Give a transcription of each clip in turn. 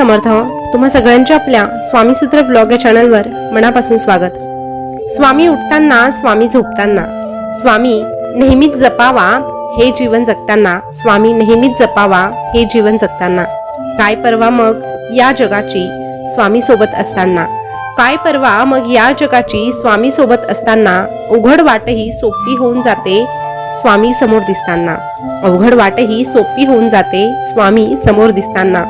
समर्थ. तुम्हा सगळ्यांच्या आपल्या स्वामी सूत्र ब्लॉग या चॅनलवर मनापासून स्वागत. स्वामी उठताना, स्वामी झोपताना, स्वामी नेहमीच जपावा हे जीवन जगताना, स्वामी नेहमीच जपावा हे जीवन जगताना. काय परवा मग या जगाची स्वामी सोबत असताना, काय परवा मग या जगाची स्वामी सोबत असताना. उघड वाटही सोपी होऊन जाते स्वामी समोर दिसताना, अवघड वाटही सोपी होऊन जाते स्वामी समोर दिसताना.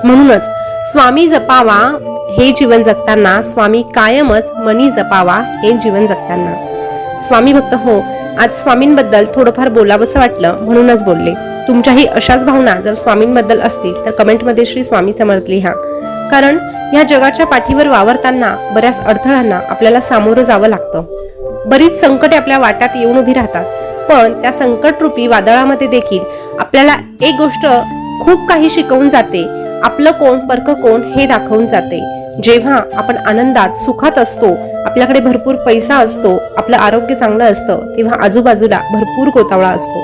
म्हणूनच स्वामी जपावा हे जीवन जगताना, स्वामी कायमच मनी जपावा हे जीवन जगताना. स्वामी भक्त हो, आज स्वामींबद्दल थोडंफार बोलावंसं वाटलं म्हणूनच बोलले. तुमच्याही अशाच भावना जर स्वामींबद्दल असतील तर कमेंटमध्ये श्री स्वामी समर्थ लिहा. कारण या जगाच्या पाठीवर वावरताना बऱ्याच अडथळ्यांना आपल्याला सामोरं जावं लागतं. बरीच संकटे आपल्या वाट्यात येऊन उभी राहतात, पण त्या संकटरूपी वादळामध्ये देखील आपल्याला एक गोष्ट खूप काही शिकवून जाते. आपलं कोण परक कोण हे दाखवून जाते. जेव्हा आपण आनंदात सुखात असतो, आपल्याकडे भरपूर पैसा असतो, आपलं आरोग्य चांगलं असतं, तेव्हा आजूबाजूला भरपूर गोतावळा असतो.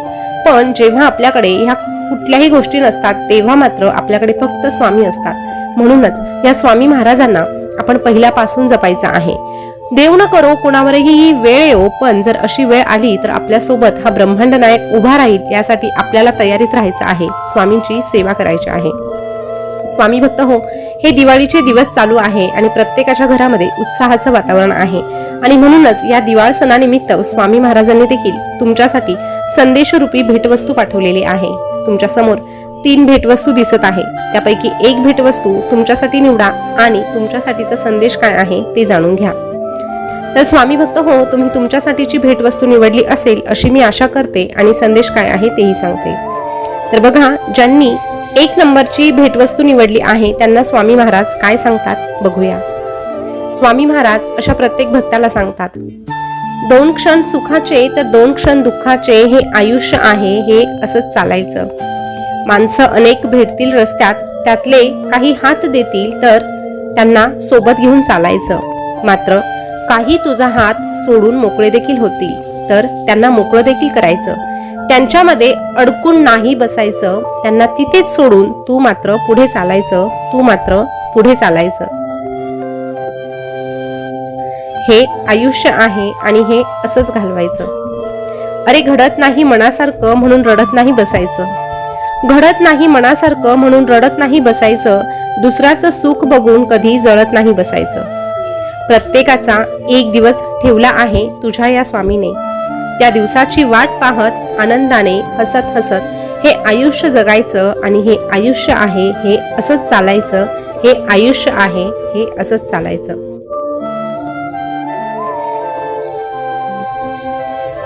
पण जेव्हा आपल्याकडे ह्या कुठल्याही गोष्टी नसतात, तेव्हा मात्र आपल्याकडे फक्त स्वामी असतात. म्हणूनच या स्वामी महाराजांना आपण पहिल्यापासून जपायचं आहे. देव न करो कोणावरही ही वेळ येऊ, पण जर अशी वेळ आली तर आपल्यासोबत हा ब्रह्मांड नायक उभा राहील. यासाठी आपल्याला तयारीत राहायचं आहे, स्वामींची सेवा करायची आहे. स्वामी भक्त हो, हे दिवाळीचे दिवस चालू आहे आणि प्रत्येकाच्या घरामध्ये उत्साहाचं वातावरण आहे. आणि म्हणूनच या दिवाळ सणानिमित्त स्वामी महाराजांनी देखील तुमच्यासाठी संदेशरूपी भेटवस्तू पाठवलेली आहे. तुमच्या समोर 3 भेटवस्तू दिसत आहे. त्यापैकी एक भेटवस्तू तुमच्यासाठी निवडा आणि तुमच्यासाठीचा संदेश काय आहे ते जाणून घ्या. तर स्वामी भक्त हो, तुम्ही तुमच्यासाठीची भेटवस्तू निवडली असेल अशी मी आशा करते आणि संदेश काय आहे तेही सांगते. तर बघा, ज्यांनी 1 नंबरची भेटवस्तू निवडली आहे त्यांना स्वामी महाराज काय सांगतात बघूया. स्वामी महाराज अशा प्रत्येक भक्ताला सांगतात, 2 क्षण सुखाचे तर 2 क्षण दुःखाचे हे आयुष्य आहे, हे असंच चालायचं. माणसं अनेक भेटतील रस्त्यात, त्यातले काही हात देतील तर त्यांना सोबत घेऊन चालायचं. मात्र काही तुझा हात सोडून मोकळे देखील होतील तर त्यांना मोकळं देखील करायचं. त्यांच्यामध्ये अडकून नाही बसायचं, त्यांना तिथेच सोडून तू मात्र पुढे चालायचं, तू मात्र पुढे चालायचं. हे आयुष्य आहे आणि हे असंच घालवायचं. अरे घडत नाही मनासारखं म्हणून रडत नाही बसायचं, घडत नाही मनासारखं म्हणून रडत नाही बसायचं. दुसऱ्याचं सुख बघून कधी जळत नाही बसायचं. प्रत्येकाचा एक दिवस ठेवला आहे तुझ्या या स्वामीने. त्या दिवसाची वाट पाहत आनंदाने हसत हसत हे आयुष्य जगायचं आणि हे आयुष्य आहे हे असंच चालायचं. हे आयुष्य आहे हे असंच चालायचं.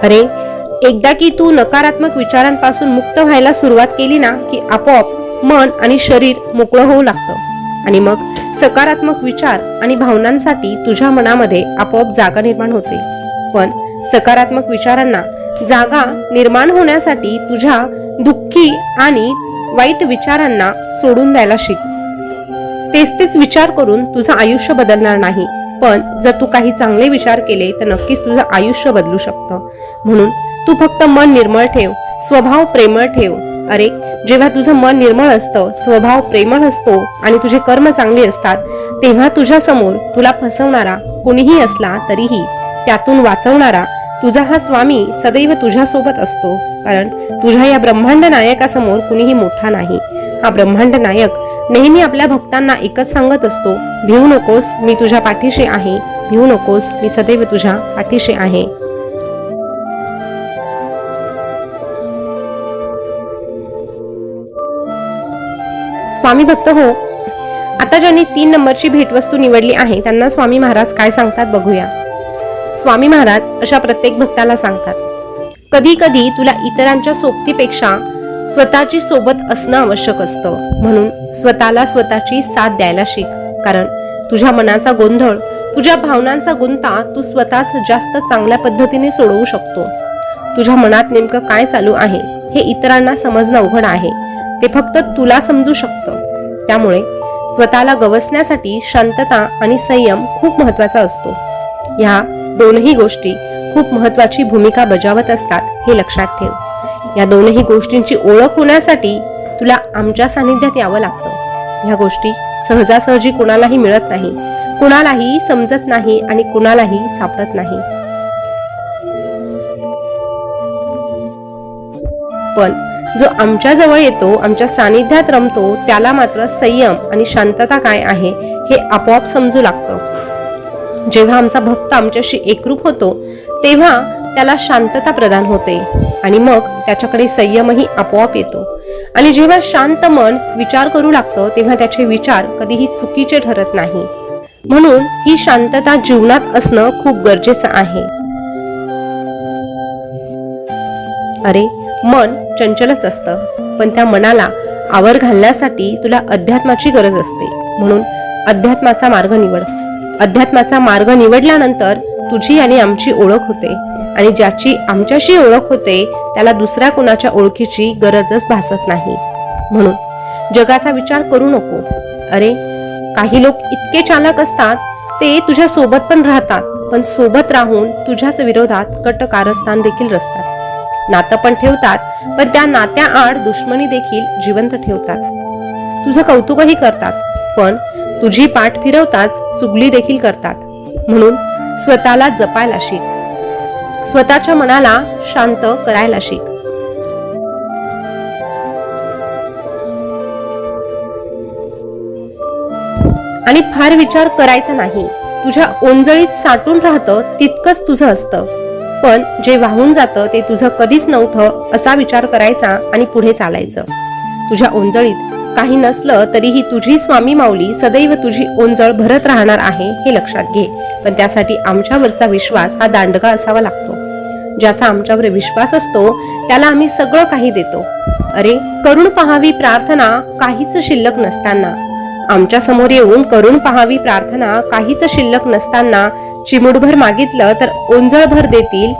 अरे एकदा की तू नकारात्मक विचारांपासून मुक्त व्हायला सुरुवात केली ना की आपोआप मन आणि शरीर मोकळं होऊ लागतं आणि मग सकारात्मक विचार आणि भावनांसाठी तुझ्या मनामध्ये आपोआप जागा निर्माण होते. पण सकारात्मक विचारांना जागा निर्माण होण्यासाठी तुझ्या दुःखी आणि वाईट विचारांना सोडून द्यायला शिक. तेच विचार करून तुझं आयुष्य बदलणार नाही, पण जर तू काही चांगले विचार केले तर नक्कीच तुझं आयुष्य बदलू शकतं. म्हणून तू फक्त मन निर्मळ ठेव, स्वभाव प्रेमळ ठेव. अरे जेव्हा तुझं मन निर्मळ असतं, स्वभाव प्रेमळ असतो आणि तुझे कर्म चांगले असतात, तेव्हा तुझ्या समोर तुला फसवणारा कोणीही असला तरीही त्यातून वाचवणारा तुझा हा स्वामी सदैव तुझ्या सोबत असतो. कारण तुझ्या या ब्रह्मांड नायकासमोर कुणीही मोठा नाही. हा ब्रह्मांड नायक नेहमी आपल्या भक्तांना एकच सांगत असतो, भिवू नकोस, मी तुझ्या पाठीशी आहे. भिवू नकोस, मी सदैव तुझ्या पाठीशी आहे. स्वामी भक्त हो, आता ज्यांनी 3 नंबरची भेटवस्तू निवडली आहे त्यांना स्वामी महाराज काय सांगतात बघूया. स्वामी महाराज अशा प्रत्येक भक्ताला सांगतात, कधी कधी तुला इतरांच्या सोबतीपेक्षा स्वतःची सोबत असणं आवश्यक असतं. म्हणून स्वतःला स्वतःची साथ द्यायला शिक. कारण तुझ्या मनाचा गोंधळ, तुझ्या भावनांचा गुंता तू स्वतःच जास्त चांगल्या पद्धतीने सोडवू शकतो. तुझ्या मनात नेमकं काय चालू आहे हे इतरांना समजणं अवघड आहे, ते फक्त तुला समजू शकतं. त्यामुळे स्वतःला गवसण्यासाठी शांतता आणि संयम खूप महत्वाचा असतो. ह्या दोनही गोष्टी खूप महत्वाची भूमिका बजावत असतात, हे लक्षात ठेव. या दोनही गोष्टींची ओळख होण्यासाठी तुला आमच्या सानिध्यात यावं लागतं. ह्या गोष्टी सहजासहजी कुणालाही मिळत नाही, कुणालाही समजत नाही आणि कुणालाही सापडत नाही. पण जो आमच्या जवळ येतो, आमच्या सानिध्यात रमतो, त्याला मात्र संयम आणि शांतता काय आहे हे आपोआप समजू लागतं. जेव्हा आमचा भक्त आमच्याशी एकरूप होतो तेव्हा त्याला शांतता प्रदान होते आणि मग त्याच्याकडे संयमही आपोआप येतो. आणि जेव्हा शांत मन विचार करू लागतं तेव्हा त्याचे विचार कधीही चुकीचे ठरत नाही. म्हणून ही शांतता जीवनात असणं खूप गरजेचं आहे. अरे, मन चंचलच असतं, पण त्या मनाला आवर घालण्यासाठी तुला अध्यात्माची गरज असते. म्हणून अध्यात्माचा मार्ग निवड. अध्यात्माचा मार्ग निवडल्यानंतर तुझी आणि आमची ओळख होते आणि ज्याची आमच्याशी ओळख होते त्याला दुसऱ्या कोणाच्या ओळखीची गरजच भासत नाही. म्हणून जगाचा विचार करू नको. अरे, काही लोक इतके चालाक असतात, ते तुझ्या सोबत पण राहतात, पण सोबत राहून तुझ्याच विरोधात कट कारस्थान देखील रचतात. नातं पण ठेवतात, पण त्या नात्याआड दुश्मनी देखील जिवंत ठेवतात. तुझं कौतुकही करतात, पण तुझी पाठ फिरवताच चुगली देखील करतात. म्हणून स्वतःला जपायला शिक. स्वतःच्या मनाला शांत करायला शिक. आणि फार विचार करायचा नाही. तुझ्या ओंजळीत साठून राहतं तितकंच तुझं असतं, पण जे वाहून जातं ते तुझं कधीच नव्हतं असा विचार करायचा आणि पुढे चालायचं. तुझ्या ओंजळीत काही नसलं तरीही तुझी स्वामी माऊली सदैव तुझी ओंजळ भरत राहणार आहे हे लक्षात घे. पण त्यासाठी आमच्यावरचा विश्वास हा दांडगा असावा लागतो. ज्याचा आमच्यावर विश्वास असतो त्याला आम्ही सगळं काही देतो. अरे, करून पहावी प्रार्थना काहीच शिल्लक नसताना, आमच्या समोर येऊन करून पहावी प्रार्थना काहीच शिल्लक नसताना चिमुडभर मागितलं तर ओंजळभर देतील.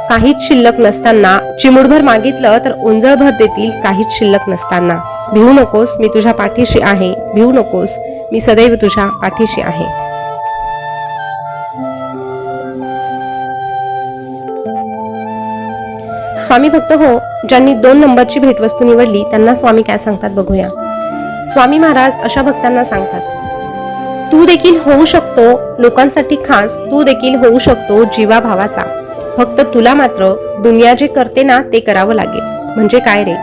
काहीच शिल्लक नसताना चिमुडभर मागितलं तर ओंजळभर देतील. काहीच शिल्लक नसताना. भिवू नकोस, मी तुझ्या पाठीशी आहे. भिवू नकोस, मी सदैव तुझ्या पाठीशी आहे. स्वामी भक्त हो, ज्यांनी 2 नंबरची भेटवस्तू निवडली त्यांना स्वामी काय सांगतात बघूया. स्वामी महाराज अशा भक्तांना सांगतात, तू देखील होऊ शकतो लोकांसाठी खास, तू देखील होऊ शकतो जीवाभावाचा. फक्त तुला मात्र दुनिया जे करते ना ते करावं लागेल. म्हणजे काय रे,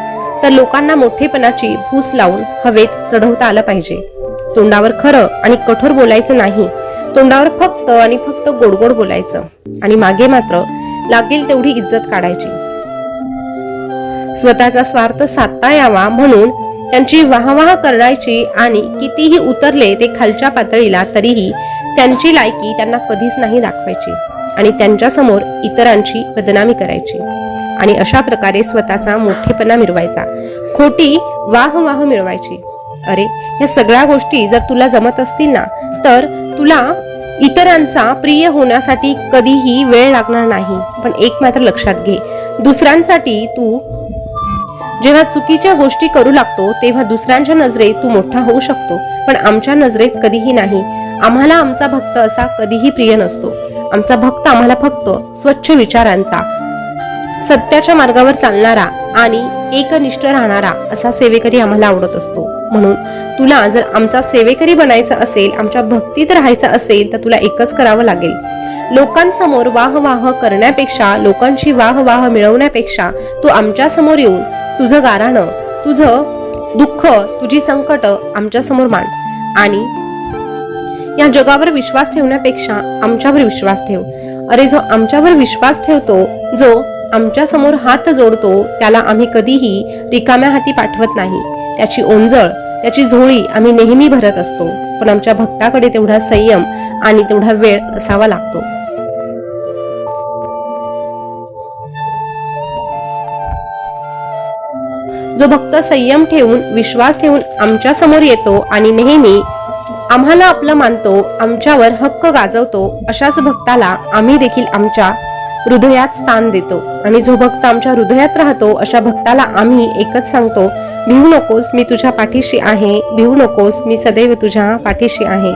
तर लोकांना मोठेपणाची फूस लावून हवेत चढवता आलं पाहिजे. तोंडावर खरं आणि कठोर बोलायचं नाही. तोंडावर फक्त आणि फक्त गोडगोड बोलायचं आणि मागे मात्र लागेल तेवढी इज्जत काढायची. स्वतःचा स्वार्थ साधता यावा म्हणून त्यांची वाहवाह करायची आणि कितीही उतरले ते खालच्या पातळीला तरीही त्यांची लायकी त्यांना कधीच नाही दाखवायची आणि त्यांच्या समोर इतरांची बदनामी करायची आणि अशा प्रकारे स्वतःचा मोठेपणा मिरवायचा, खोटी वाहवाह मिळवायची. अरे, या सगळ्या गोष्टी जर तुला जमत असतील ना तर तुला इतरांचा प्रिय होण्यासाठी कधीही वेळ लागणार नाही. पण एक मात्र लक्षात घे, दुसऱ्यांसाठी तू जेव्हा चुकीच्या गोष्टी करू लागतो तेव्हा दुसऱ्यांच्या नजरेत तू मोठा होऊ शकतो, पण आमच्या नजरेत कधीही नाही. आम्हाला आमचा भक्त असा कधीही प्रिय नसतो. आमचा भक्त आम्हाला फक्त स्वच्छ विचारांचा, सत्याच्या मार्गावर चालणारा आणि एकनिष्ठ राहणारा असा सेवेकरी आम्हाला आवडत असतो. म्हणून तुला जर आमचा सेवेकरी बनायचं असेल, आमच्या भक्तीत राहायचं असेल तर तुला एकच करावं लागेल. लोकांसमोर वाहवाह करण्यापेक्षा, लोकांची वाहवाह मिळवण्यापेक्षा तू आमच्या समोर येऊन तुझं गाराणं, तुझं दुःख, तुझी संकट आमच्या समोर मांड आणि या जगावर विश्वास ठेवण्यापेक्षा आमच्यावर विश्वास ठेव. अरे, जो आमच्यावर विश्वास ठेवतो, जो आमच्या समोर हात जोडतो त्याला आम्ही कधीही रिकाम्या हाती पाठवत नाही. त्याची ओंजळ, त्याची झोळी आम्ही नेहमी भरत असतो. पण आमच्या भक्ताकडे तेवढा संयम आणि तेवढा वेळ असावा लागतो. जो भक्त संयम ठेवून, विश्वास ठेवून आमच्या समोर येतो आणि नेहमी आम्हाला आपलं मानतो, आमच्यावर हक्क गाजवतो, अशाच भक्ताला आम्ही देखील आमच्या हृदयात स्थान देतो. आणि जो भक्त आमच्या हृदयात राहतो अशा भक्ताला आम्ही एकच सांगतो, भिवू नकोस, मी तुझ्या पाठीशी आहे. भिवू नकोस, मी सदैव तुझ्या पाठीशी आहे.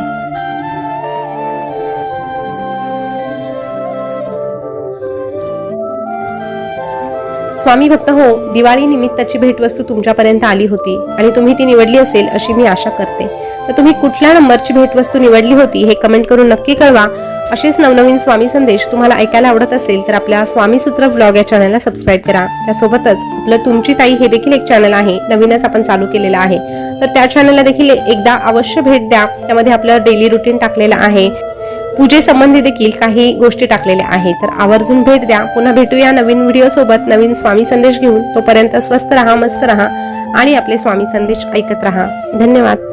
स्वामी भक्त हो, दिवाळी निमित्ताची भेटवस्तू तुमच्यापर्यंत आली होती आणि तुम्ही ती निवडली असेल अशी मी आशा करते. तर तुम्ही कुठल्या नंबरची भेटवस्तू निवडली होती हे कमेंट करून नक्की कळवा. असेच नवनवीन स्वामी संदेश तुम्हाला ऐकायला आवडत असेल तर आपल्या स्वामी सूत्र ब्लॉग या चॅनलला सबस्क्राईब करा. त्यासोबतच आपलं तुमची ताई हे देखील एक चॅनल आहे, नवीनच आपण चालू केलेलं आहे, तर त्या चॅनलला देखील एकदा अवश्य भेट द्या. त्यामध्ये आपलं डेली रुटीन टाकलेलं आहे, पूजेसंबंधी देखील काही गोष्टी टाकलेल्या आहेत, तर आवर्जून भेट द्या. पुन्हा भेटूया नवीन व्हिडिओ सोबत, नवीन स्वामी संदेश घेऊन. तोपर्यंत स्वस्त रहा, मस्त रहा आणि आपले स्वामी संदेश ऐकत रहा. धन्यवाद.